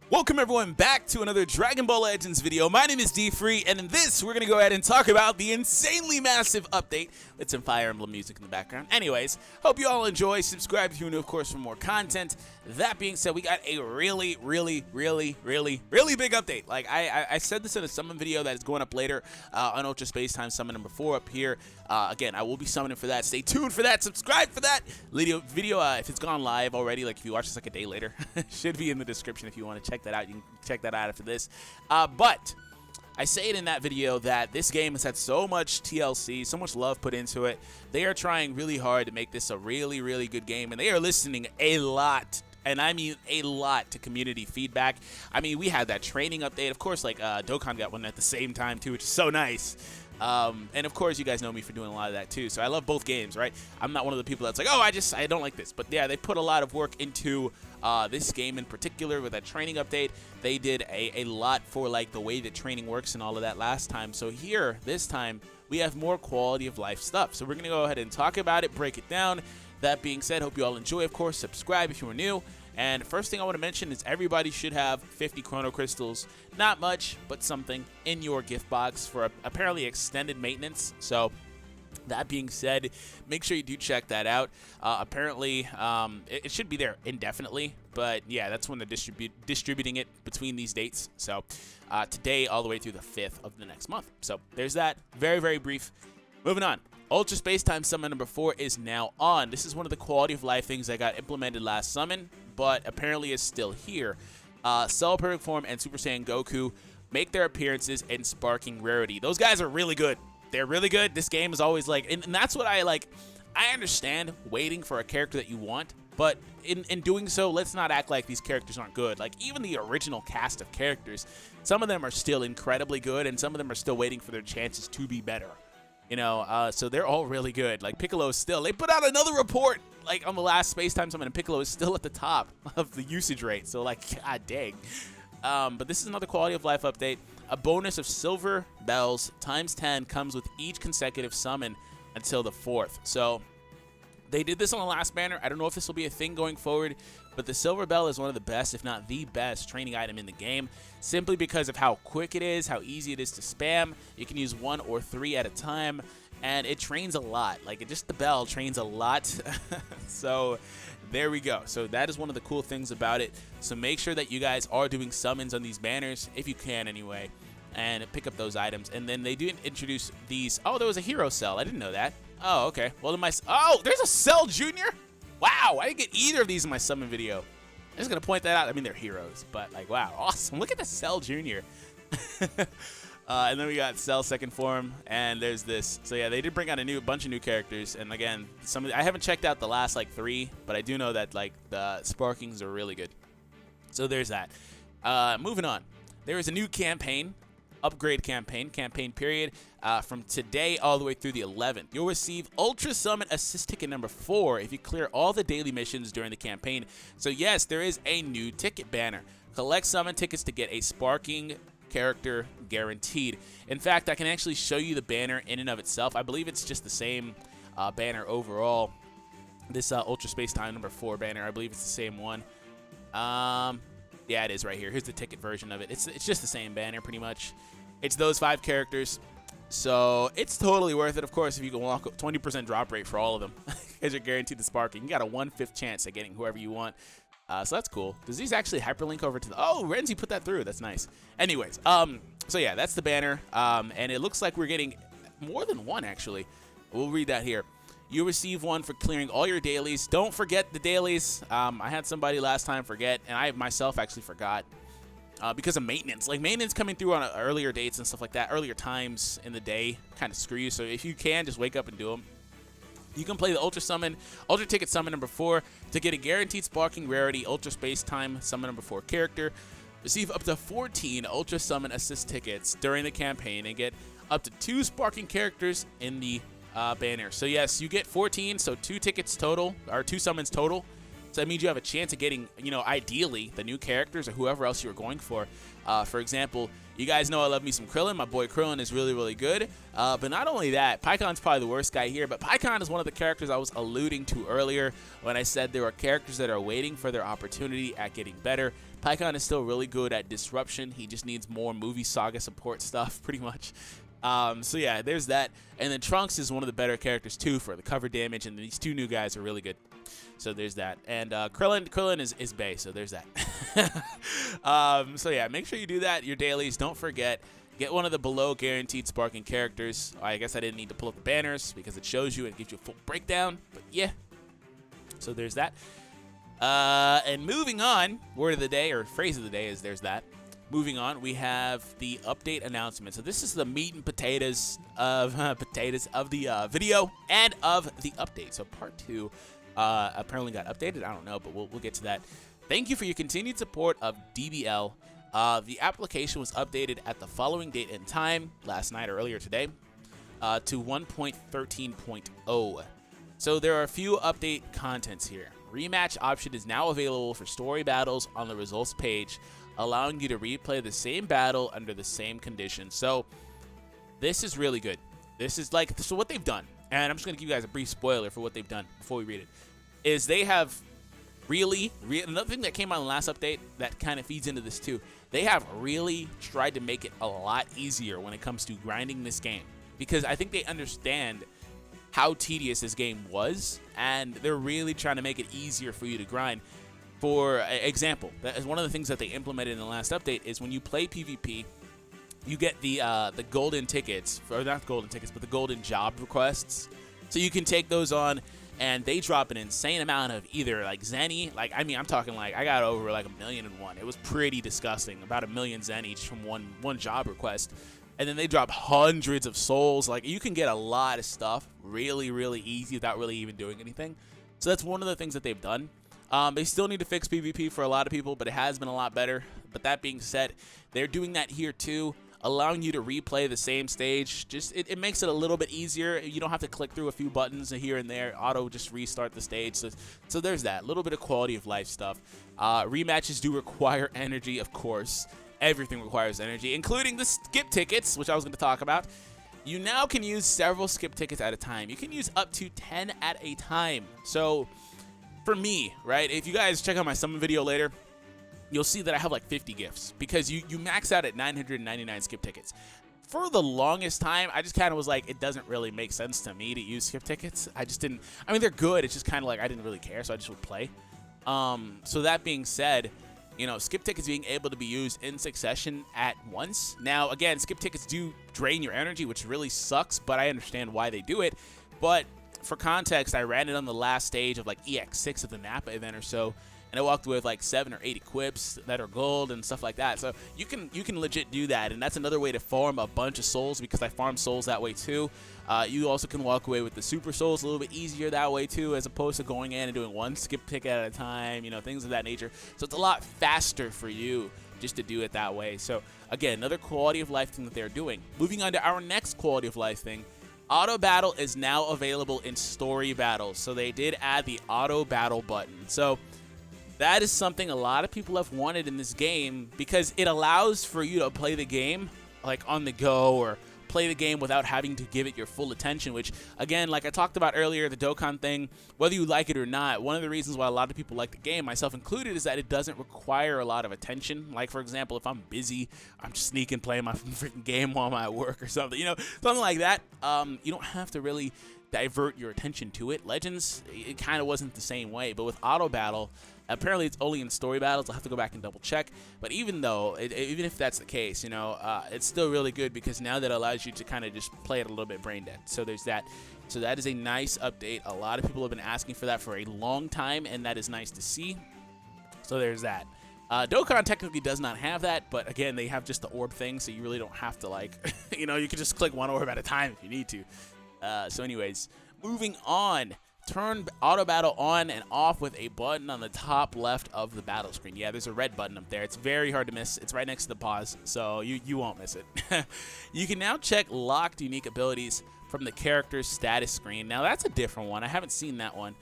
Welcome everyone back to another Dragon Ball Legends video. My name is D-Free, and in this, we're going to go ahead and talk about the insanely massive update with some Fire Emblem music in the background. Anyways, hope you all enjoy. Subscribe if you're new, of course, for more content. That being said, we got a really big update. Like, I said this in a summon video that is going up later on Ultra Space Time Summon number 4 up here. Again, I will be summoning for that. Stay tuned for that. Subscribe for that video. If it's gone live already, like if you watch this like a day later, should be in the description if you want to check that out. You can check that out after this. But I say it in that video that this game has had so much TLC, so much love put into it. They are trying really hard to make this a really good game, and they are listening a lot. And I mean a lot to community feedback. I mean, we had that training update. Of course, like Dokkan got one at the same time too, which is so nice. And of course, you guys know me for doing a lot of that too. So I love both games, right? I'm not one of the people that's like, oh, I don't like this. But yeah, they put a lot of work into this game in particular with that training update. They did a lot for like the way that training works and all of that last time. So here, this time, we have more quality of life stuff. So we're going to go ahead and talk about it, break it down. That being said, hope you all enjoy, of course. Subscribe if you are new. And first thing I want to mention is everybody should have 50 Chrono Crystals. Not much, but something in your gift box for apparently extended maintenance. So that being said, make sure you do check that out. Apparently, it should be there indefinitely. But yeah, that's when they're distributing it between these dates. So today all the way through the 5th of the next month. So there's that. Very brief. Moving on. Ultra Space Time Summon number 4 is now on. This is one of the quality of life things that got implemented last summon, but apparently is still here. Cell Perfect Form and Super Saiyan Goku make their appearances in Sparking Rarity. Those guys are really good. They're really good. This game is always like, and that's what I like. I understand waiting for a character that you want, but in doing so, let's not act like these characters aren't good. Like, even the original cast of characters, some of them are still incredibly good, and some of them are still waiting for their chances to be better. You know, so they're all really good. Like, Piccolo is still, they put out another report, like, on the last Space Time Summon, and Piccolo is still at the top of the usage rate. So, like, god dang. But this is another quality of life update. A bonus of silver bells times 10 comes with each consecutive summon until the 4th. So they did this on the last banner. I don't know if this will be a thing going forward, but the silver bell is one of the best, if not the best, training item in the game, simply because of how quick it is, how easy it is to spam. You can use 1 or 3 at a time, and it trains a lot. Like, just the bell trains a lot. So there we go. So that is one of the cool things about it. So make sure that you guys are doing summons on these banners, if you can anyway, and pick up those items. And then they do introduce these. Oh, there was a hero cell. I didn't know that. Oh, okay. Well, oh, there's a Cell Jr.? Wow, I didn't get either of these in my summon video. I'm just going to point that out. I mean, they're heroes, but like, wow, awesome. Look at the Cell Jr. And then we got Cell Second Form, and there's this. So yeah, they did bring out a bunch of new characters, and again, I haven't checked out the last like 3, but I do know that like the Sparkings are really good. So there's that. Moving on, there is a new campaign. Upgrade campaign period, from today all the way through the 11th. You'll receive Ultra Summon Assist Ticket number 4 if you clear all the daily missions during the campaign. So yes, there is a new ticket banner. Collect summon tickets to get a Sparking character guaranteed. In fact, I can actually show you the banner in and of itself. I believe it's just the same banner overall. This Ultra Space Time number 4 banner, I believe it's the same one. Yeah, it is right here. Here's the ticket version of it. It's just the same banner, pretty much. It's those 5 characters. So it's totally worth it, of course, if you can walk 20% drop rate for all of them. Because you're guaranteed the Sparking. You got a 1/5 chance at getting whoever you want. So that's cool. Does these actually hyperlink over to the... Oh, Renzi put that through. That's nice. Anyways, so yeah, that's the banner. And it looks like we're getting more than one, actually. We'll read that here. You receive one for clearing all your dailies. Don't forget the dailies. I had somebody last time forget, and I myself actually forgot because of maintenance. Like, maintenance coming through on earlier dates and stuff like that, earlier times in the day, kind of screw you. So if you can, just wake up and do them. You can play the Ultra Ticket Summon number 4 to get a guaranteed Sparking Rarity Ultra Space Time Summon number 4 character. Receive up to 14 Ultra Summon Assist Tickets during the campaign and get up to 2 Sparking characters in the banner. So yes, you get 14, so 2 tickets total, or 2 summons total, So that means you have a chance of getting, ideally, the new characters or whoever else you were going for. For example, you guys know I love me some Krillin. My boy Krillin is really, really good. But not only that, Pikon's probably the worst guy here, but Pikon is one of the characters I was alluding to earlier when I said there are characters that are waiting for their opportunity at getting better. Pikon is still really good at disruption. He just needs more movie saga support stuff, pretty much. So yeah, there's that. And then Trunks is one of the better characters too for the cover damage, and these two new guys are really good. So there's that. And Krillin is Bay, so there's that. So yeah, make sure you do that, your dailies. Don't forget, get one of the below guaranteed sparking characters. I guess I didn't need to pull up the banners because it shows you and gives you a full breakdown. But yeah, so there's that. And moving on, word of the day or phrase of the day is there's that. Moving on, we have the update announcement. So this is the meat and potatoes of the video and of the update. So part 2 apparently got updated. I don't know, but we'll get to that. Thank you for your continued support of DBL. The application was updated at the following date and time, last night or earlier today, to 1.13.0. So there are a few update contents here. Rematch option is now available for story battles on the results page, allowing you to replay the same battle under the same conditions. So this is really good. This is so what they've done, and I'm just going to give you guys a brief spoiler for what they've done before we read it, is they have really another thing that came out in the last update that kind of feeds into this too. They have really tried to make it a lot easier when it comes to grinding this game, because I think they understand how tedious this game was, and they're really trying to make it easier for you to grind. For example, that is one of the things that they implemented in the last update is when you play PvP, you get the golden tickets, or not golden tickets, but the golden job requests. So you can take those on, and they drop an insane amount of either like Zenny, I'm talking like I got over like 1,000,001. It was pretty disgusting, about 1,000,000 Zen each from one job request. And then they drop hundreds of souls. Like, you can get a lot of stuff really, really easy without really even doing anything. So that's one of the things that they've done. They still need to fix PvP for a lot of people, but it has been a lot better. But that being said, they're doing that here too, allowing you to replay the same stage. Just it makes it a little bit easier. You don't have to click through a few buttons here and there. Auto just restart the stage. So there's that. A little bit of quality of life stuff. Rematches do require energy, of course. Everything requires energy, including the skip tickets, which I was going to talk about. You now can use several skip tickets at a time. You can use up to 10 at a time. So for me, right, if you guys check out my summon video later, you'll see that I have like 50 gifts because you max out at 999 skip tickets. For the longest time, I just kind of was like, it doesn't really make sense to me to use skip tickets. I just didn't. I mean, they're good. It's just kind of like I didn't really care, so I just would play. So that being said, skip tickets being able to be used in succession at once. Now, again, skip tickets do drain your energy, which really sucks, but I understand why they do it. But for context, I ran it on the last stage of like EX6 of the Napa event or so, and I walked away with like 7 or 8 equips that are gold and stuff like that. So you can legit do that, and that's another way to farm a bunch of souls, because I farm souls that way too. You also can walk away with the super souls a little bit easier that way too, as opposed to going in and doing one skip ticket at a time, things of that nature. So it's a lot faster for you just to do it that way. So again, another quality of life thing that they're doing. Moving on to our next quality of life thing. Auto battle is now available in story battles. So they did add the auto battle button. So that is something a lot of people have wanted in this game, because it allows for you to play the game like on the go, or play the game without having to give it your full attention, which, again, like I talked about earlier, the Dokkan thing, whether you like it or not, one of the reasons why a lot of people like the game, myself included, is that it doesn't require a lot of attention. Like, for example, if I'm busy, I'm just sneaking playing my freaking game while I'm at work or something, something like that. You don't have to really divert your attention to it. Legends, it kind of wasn't the same way, but with auto battle, apparently it's only in story battles. I'll have to go back and double check. But even if that's the case, it's still really good, because now that allows you to kind of just play it a little bit brain dead. So there's that. So that is a nice update. A lot of people have been asking for that for a long time, and that is nice to see. So there's that. Dokkan technically does not have that, but again, they have just the orb thing, so you really don't have to you can just click one orb at a time if you need to. So anyways, moving on. Turn auto battle on and off with a button on the top left of the battle screen. Yeah, there's a red button up there. It's very hard to miss. It's right next to the pause, so you won't miss it. You can now check locked unique abilities from the character's status screen. Now, that's a different one. I haven't seen that one.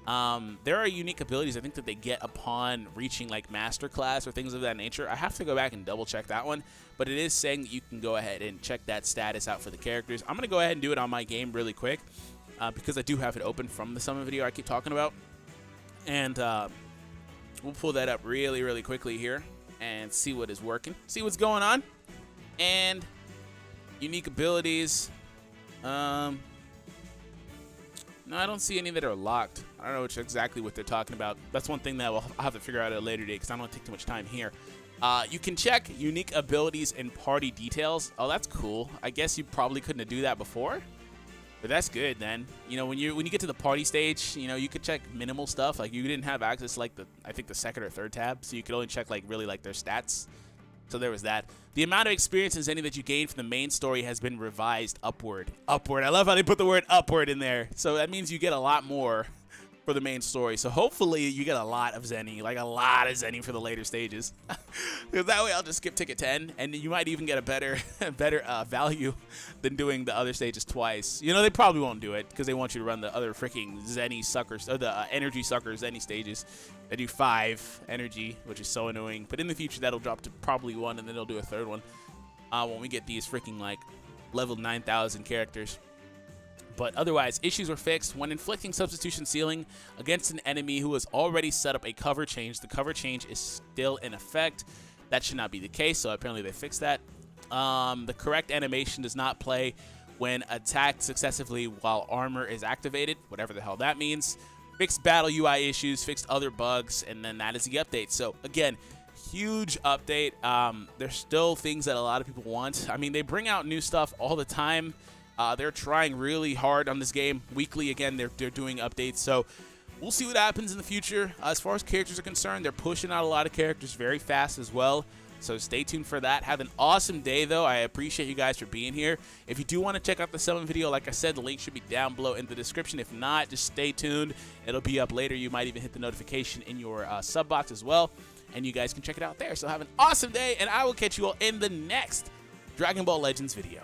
There are unique abilities I think that they get upon reaching like Master Class or things of that nature. I have to go back and double check that one, but it is saying that you can go ahead and check that status out for the characters. I'm going to go ahead and do it on my game really quick because I do have it open from the summon video I keep talking about. And we'll pull that up really quickly here and see what is working, see what's going on. And unique abilities. No, I don't see any that are locked. I don't know exactly what they're talking about. That's one thing that I'll have to figure out at a later date because I don't want to take too much time here. You can check unique abilities and party details. Oh, that's cool. I guess you probably couldn't do that before, but that's good then. You know, when you get to the party stage, you know, you could check minimal stuff. Like you didn't have access to like I think the second or third tab, so you could only check like really like their stats. So there was that. The amount of experience and Zenny that you gain from the main story has been revised upward. Upward. I love how they put the word upward in there. So that means you get a lot more for the main story. So hopefully you get a lot of Zenny, like a lot of Zenny for the later stages. Because that way I'll just skip ticket 10, and you might even get a better value than doing the other stages twice. You know, they probably won't do it because they want you to run the other freaking Zenny suckers, or the energy sucker Zenny stages. They do 5 energy, which is so annoying. But in the future, that'll drop to probably 1, and then they'll do a third one when we get these freaking like level 9,000 characters. But otherwise, issues were fixed. When inflicting substitution sealing against an enemy who has already set up a cover change, the cover change is still in effect. That should not be the case, so apparently they fixed that. The correct animation does not play when attacked successively while armor is activated, whatever the hell that means. Fixed battle UI issues, fixed other bugs, and then that is the update. So again, huge update. There's still things that a lot of people want. I mean, they bring out new stuff all the time. They're trying really hard on this game. Weekly, again, they're doing updates. So we'll see what happens in the future. As far as characters are concerned, they're pushing out a lot of characters very fast as well. So stay tuned for that. Have an awesome day, though. I appreciate you guys for being here. If you do want to check out the summon video, like I said, the link should be down below in the description. If not, just stay tuned. It'll be up later. You might even hit the notification in your sub box as well, and you guys can check it out there. So have an awesome day, and I will catch you all in the next Dragon Ball Legends video.